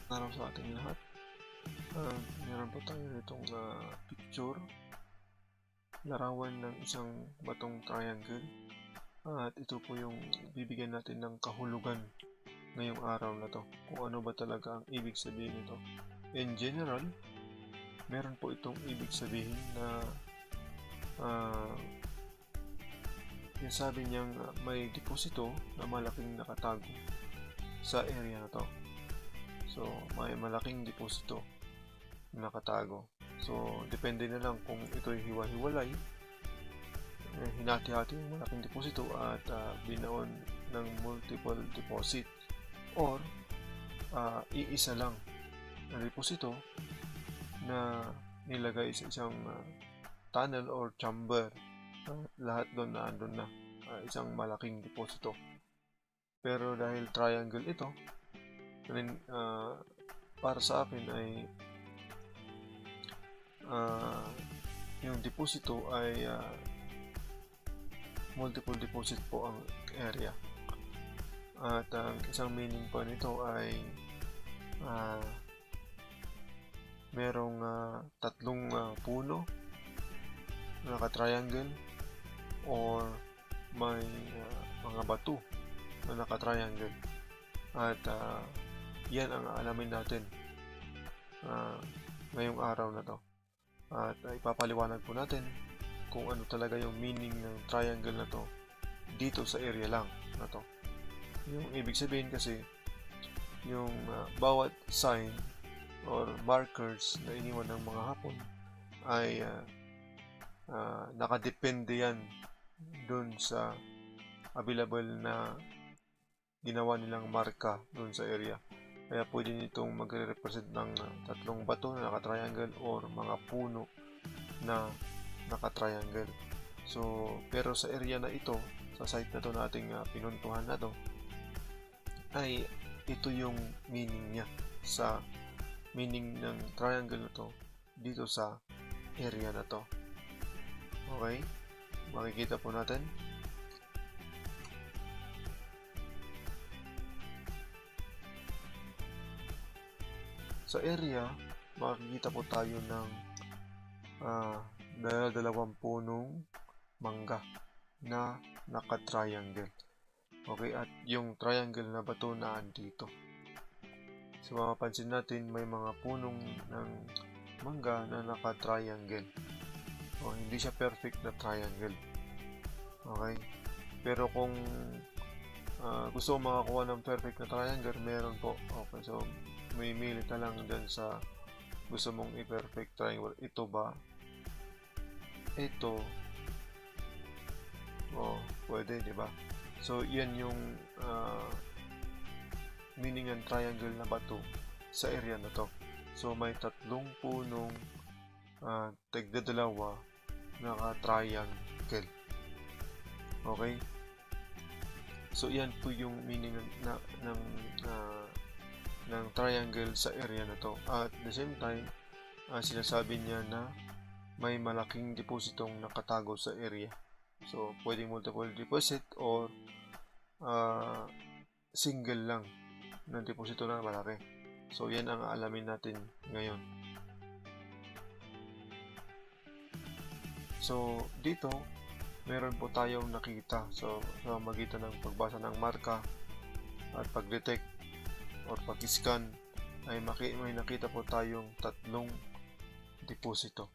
Araw sa ating lahat. Meron po tayo nitong picture, larawan ng isang batong triangle. At ito po yung bibigyan natin ng kahulugan ngayong araw na to, kung ano ba talaga ang ibig sabihin nito. In general, meron po itong ibig sabihin na yung sabi niyang may deposito na malaking nakatago sa area na to. So, may malaking deposito na nakatago. So, depende na lang kung ito'y hiwa-hiwalay, hinati-hati yung malaking deposito at binaon ng multiple deposit, or iisa lang na deposito na nilagay sa isang tunnel or chamber. Lahat doon na andun na isang malaking deposito. Pero dahil triangle ito, para sa akin ay yung deposito ay multiple deposit po ang area. At ang isang meaning po nito ay merong tatlong puno na naka-triangle, or may mga bato na naka-triangle. At yan ang alamin natin ngayong araw na to. At ipapaliwanag po natin kung ano talaga yung meaning ng triangle na to dito sa area lang na to. Yung ibig sabihin kasi, yung bawat sign or markers na iniwan ng mga Hapon ay nakadepende yan dun sa available na ginawa nilang marka dun sa area. Kaya pwede nitong magre-represent ng tatlong bato na naka-triangle or mga puno na naka-triangle. So, pero sa area na ito, sa site na to na ating pinuntuhan na to, ay ito yung meaning niya, sa meaning ng triangle na to dito sa area na to. Okay? Makikita po natin. Sa area, makikita po tayo ng dalawang punong mangga na naka-triangle. Okay, at yung triangle na bato na andito. So, mapapansin natin may mga punong ng mangga na naka-triangle. O, hindi siya perfect na triangle. Okay? Pero kung gusto mo makakuha ng perfect na triangle, meron po. Okay, so may mili ka lang dyan sa gusto mong i-perfect triangle. Ito ba? Ito. Pwede, di ba? So, yan yung meaning ng triangle na bato sa area na to. So, may tatlong punong tigdadalawa naka-triangle. Okay? So, yan po yung meaning ng triangle sa area na to. At the same time, sinasabi niya na may malaking depositong nakatago sa area. So, pwedeng multiple deposit or single lang na deposito na malaki. So, yan ang alamin natin ngayon. So, dito, meron po tayong nakita. So, sa magitan ng pagbasa ng marka at pag-detect or pag-scan, ay may nakita po tayong tatlong deposito.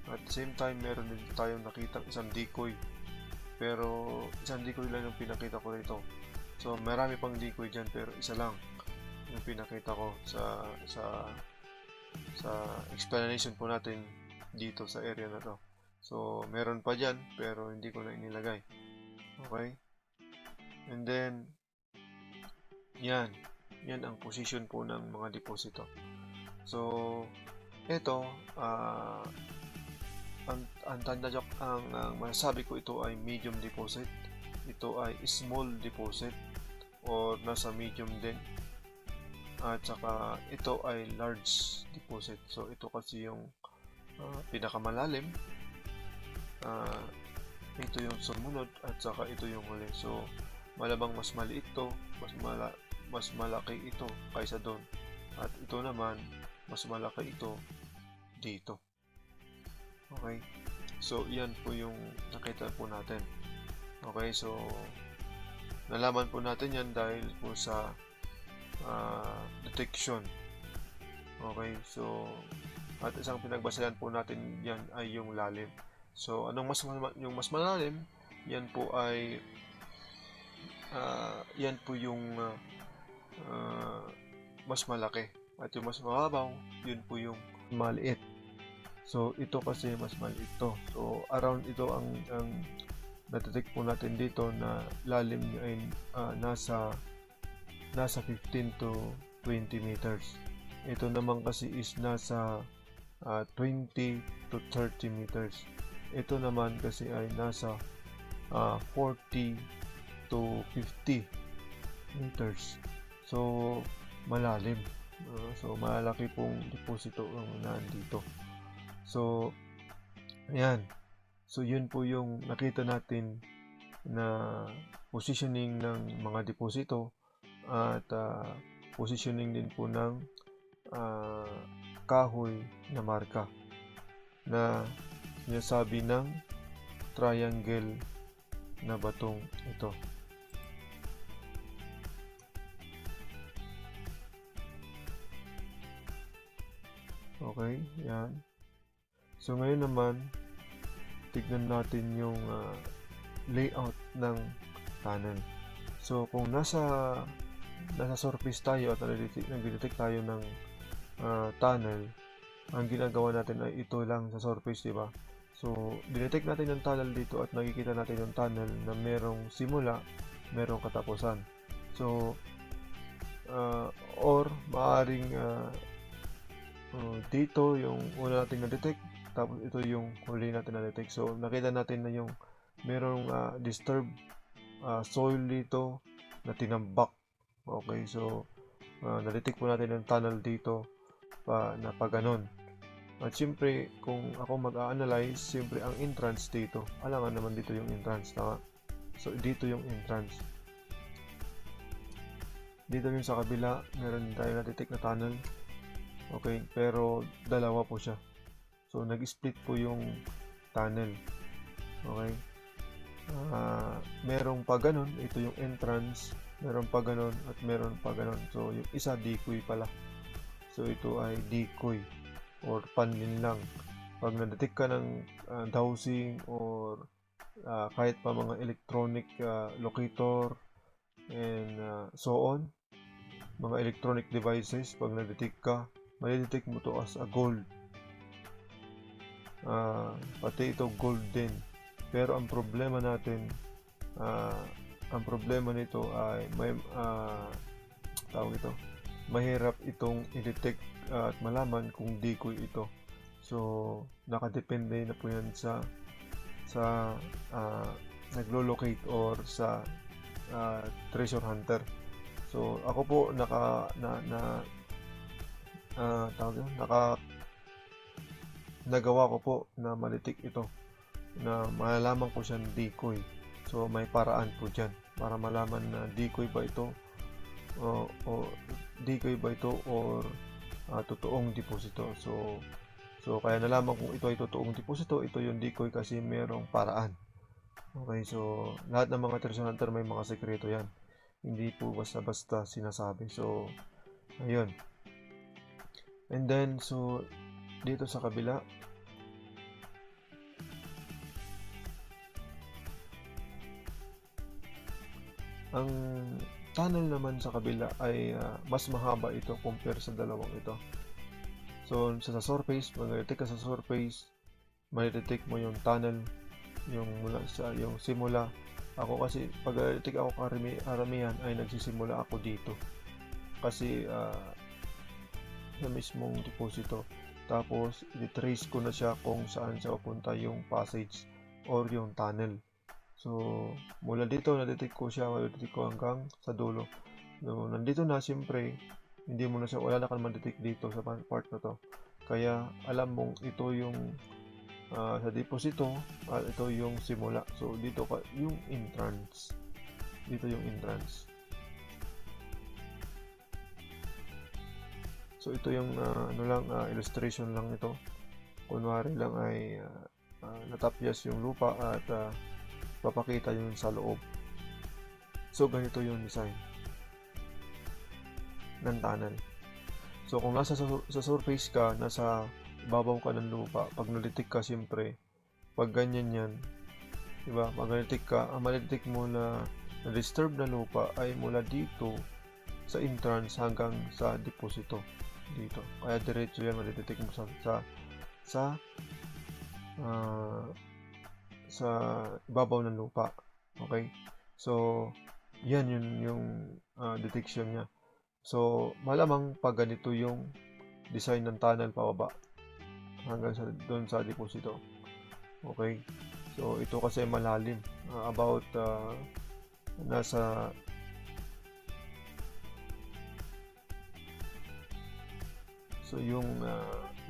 At the same time, meron din tayong nakita isang decoy. Pero isang decoy lang yung pinakita ko rito. So, marami pang decoy dyan, pero isa lang yung pinakita ko sa explanation po natin dito sa area na to. So, meron pa dyan, pero hindi ko na inilagay. Okay? And then, yan ang position po ng mga deposito. So, ito, ang masasabi ko, ito ay medium deposit. Ito ay small deposit or nasa medium din. At saka ito ay large deposit. So, ito kasi yung pinakamalalim. Ito yung sumunod at saka ito yung huli. So, malamang mas maliit to, mas mas malaki ito kaysa doon. At ito naman, mas malaki ito dito. Okay? So, yan po yung nakita po natin. Okay? So, nalaman po natin yan dahil po sa detection. Okay? So, at isang pinagbasehan po natin yan ay yung lalim. So, yung mas malalim, yan po ay yan po yung mas malaki. At yung mas mababaw, yun po yung maliit. So, ito kasi mas maliit to. So, around ito ang na-detect po natin dito na lalim niya ay nasa 15 to 20 meters. Ito naman kasi is nasa 20 to 30 meters. Ito naman kasi ay nasa 40 to 50 meters. So, malalim. So, malaki pong deposito ang nandito. So, ayan. So, yun po yung nakita natin na positioning ng mga deposito at positioning din po ng kahoy na marka na sinasabi ng triangle na batong ito. Okay, yan. So ngayon naman, tignan natin yung layout ng tunnel. So kung nasa surface tayo at nag-detect tayo ng tunnel, ang ginagawa natin ay ito lang sa surface, di ba? So, dinetect natin yung tunnel dito at nakikita natin yung tunnel na merong simula, merong katapusan. So, or maaring dito yung una natin na-detect, tapos ito yung huli natin na-detect. So, nakita natin na yung merong disturbed soil dito na tinambak. Okay, so na-detect po natin yung tunnel dito na pa ganon. At siyempre, kung ako mag-a-analyze, siyempre ang entrance dito. Alangan naman dito yung entrance, tama? So, dito yung entrance. Dito yung sa kabila, meron tayo na-detect na tunnel. Okay, pero dalawa po siya. So, nag-split po yung tunnel. Okay? Merong pa ganon, ito yung entrance. Meron pa ganon at meron pa ganon. So, yung isa decoy pala. So, ito ay decoy or panlin lang. Pag na-detect ka ng dowsing or kahit pa mga electronic locator and so on, mga electronic devices, pag na-detect ka, ma-detect mo to as a gold. Pati ito gold din. Pero ang problema natin, ang problema nito ay may tawag ito, mahirap itong i-detect at malaman kung decoy ito. So, nakadepende na po yan sa naglo-locate or sa treasure hunter. So, ako po nagawa ko po na ma-detect ito, na malalaman ko siyang decoy. So, may paraan po dyan para malaman na decoy ba ito o decoy ba ito or totoong deposito. So kaya nalaman kung ito ay totoong deposito, ito yung decoy kasi merong paraan. Okay, so lahat ng mga treasure hunter may mga sekreto yan. Hindi po basta-basta sinasabi. So, ayun. And then, so, dito sa kabila, ang tunnel naman sa kabila ay mas mahaba ito compare sa dalawang ito. So, sa surface, mag-detect ka sa surface, ma-detect mo yung tunnel, yung mula sa yung simula. Ako kasi, pag detect ako karamihan ay nagsisimula ako dito. Kasi, sa mismong deposito. Tapos, i-trace ko na siya kung saan siya pupunta yung passage or yung tunnel. So, mula dito, na-detect ko siya, ma-detect ko hanggang sa dulo. So, nandito na, siyempre, hindi mo na siya, wala na ka naman detect dito sa part na to. Kaya, alam mong ito yung sa deposito at ito yung simula. So, dito yung entrance. Dito yung entrance. So ito yung illustration lang ito. Kunwari lang ay natapyas yung lupa at papakita yun sa loob. So ganito yung design ng tunnel. So kung nasa sa surface ka, nasa ibabaw ka ng lupa, pag na-detect ka, siyempre pag ganyan yan, diba, pag na-detect ka, ang ma-detect mo na na-disturb na lupa ay mula dito sa entrance hanggang sa deposito dito. Kaya diretso yan ma-detect mo sa ibabaw ng lupa. Okay? So yan yung detection niya. So malamang pag ganito yung design ng tunnel pababa hanggang doon sa deposito. Okay? So ito kasi malalim, about nasa yung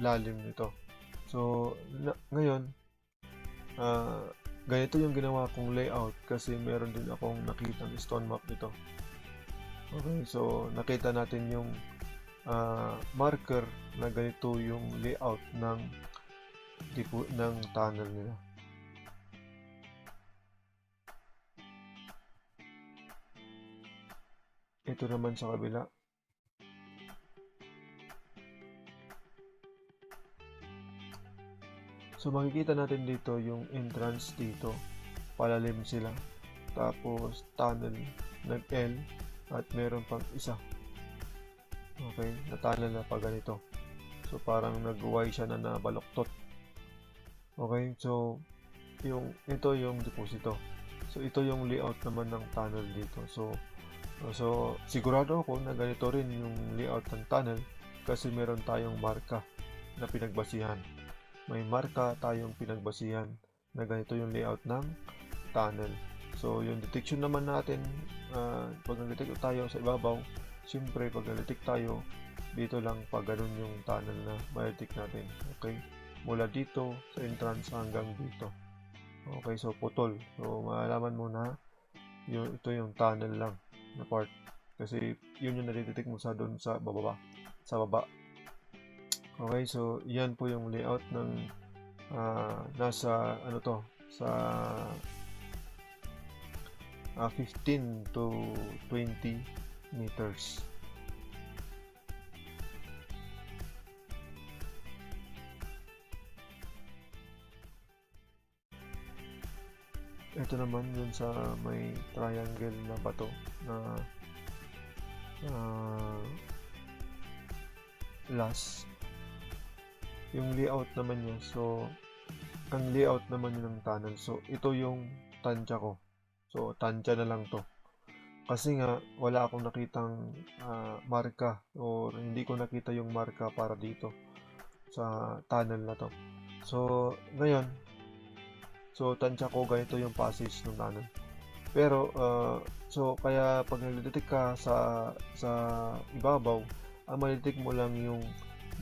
lalim nito. So ngayon ganito yung ginawa kong layout kasi meron din akong nakitang stone map nito. Okay, so nakita natin yung marker na ganito yung layout ng tunnel nila. Ito naman sa kabila. So makikita natin dito yung entrance dito, palalim sila. Tapos tunnel nag-L at meron pang isa. Okay, na tunnel na pa ganito. So parang nag-Y siya na nabaluktot. Okay, so ito yung deposito. So ito yung layout naman ng tunnel dito. So sigurado ako na ganito rin yung layout ng tunnel kasi meron tayong marka na pinagbasihan. May marka tayong pinagbasihan na ganito yung layout ng tunnel. So yung detection naman natin, pag nag-detect tayo sa ibabaw, siyempre pag nag-detect tayo, dito lang pag ganun yung tunnel na ma-detect natin. Okay? Mula dito sa entrance hanggang dito. Okay, so putol. So malalaman mo na ito yung tunnel lang na part. Kasi yun yung na-detect mo sa doon sa baba. Okay, so yan po yung layout ng nasa sa 15 to 20 meters. Ito naman yun sa may triangle na bato na last yung layout naman niya. So ang layout naman yun ng tunnel. So ito yung tansya ko. So tansya na lang to. Kasi nga wala akong nakitang marka or hindi ko nakita yung marka para dito sa tunnel na to. So ngayon, so tansya ko ganito yung passage ng tunnel. Pero so kaya pag nag-detect ka sa ibabaw, ang ma-detect mo lang yung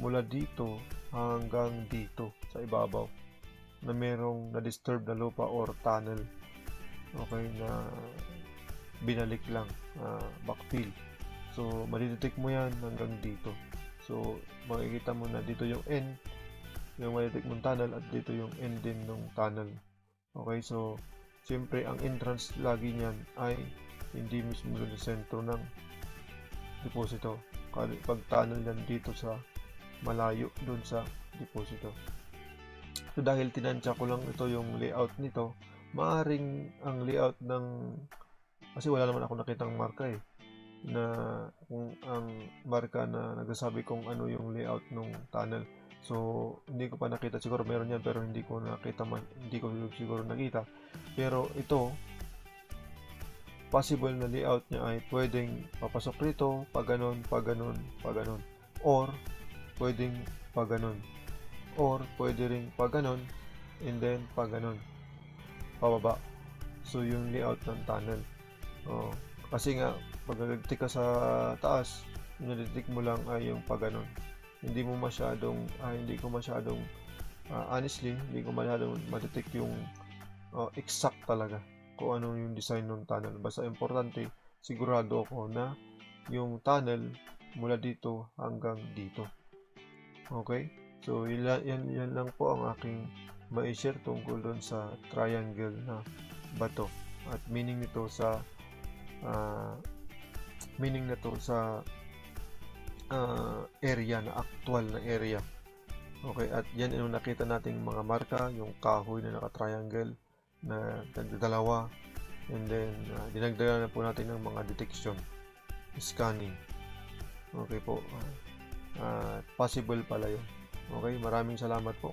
mula dito hanggang dito sa ibabaw na merong na-disturb na lupa or tunnel. Okay, na binalik lang, backfill. So ma-detect mo yan hanggang dito. So makikita mo na dito yung end, yung ma-detect mong tunnel, at dito yung end din ng tunnel. Okay, so siyempre ang entrance lagi niyan ay hindi mismo doon sa sentro ng deposito. Pag tunnel yan dito sa malayo doon sa deposito. So dahil tinansya ko lang ito yung layout nito, maaring ang layout ng, kasi wala naman ako nakitang marka na kung ang marka na nagsasabi kung ano yung layout ng tunnel. So hindi ko pa nakita, siguro meron yan pero hindi ko siguro nakita. Pero ito, possible na layout niya ay pwedeng papasok rito, pag ganon, or pwedeng pag ganon, or pwede ring pag ganon, and then pag ganon, pababa. So yung layout ng tunnel. Kasi nga pag nag-detect ka sa taas, yung na-detect mo lang ay yung pag ganon. Hindi ko masyadong honestly, hindi ko masyadong ma-detect yung exact talaga kung ano yung design ng tunnel. Basta importante, sigurado ako na yung tunnel mula dito hanggang dito. Okay? So, yan lang po ang aking ma-share tungkol doon sa triangle na bato. At meaning nito sa area na actual na area. Okay, at yan yung nakita nating mga marka, yung kahoy na naka-triangle na nagdadalawa, and then dinagdagan na po natin ng mga detection, scanning. Okay po, possible pala yun. Okay, maraming salamat po.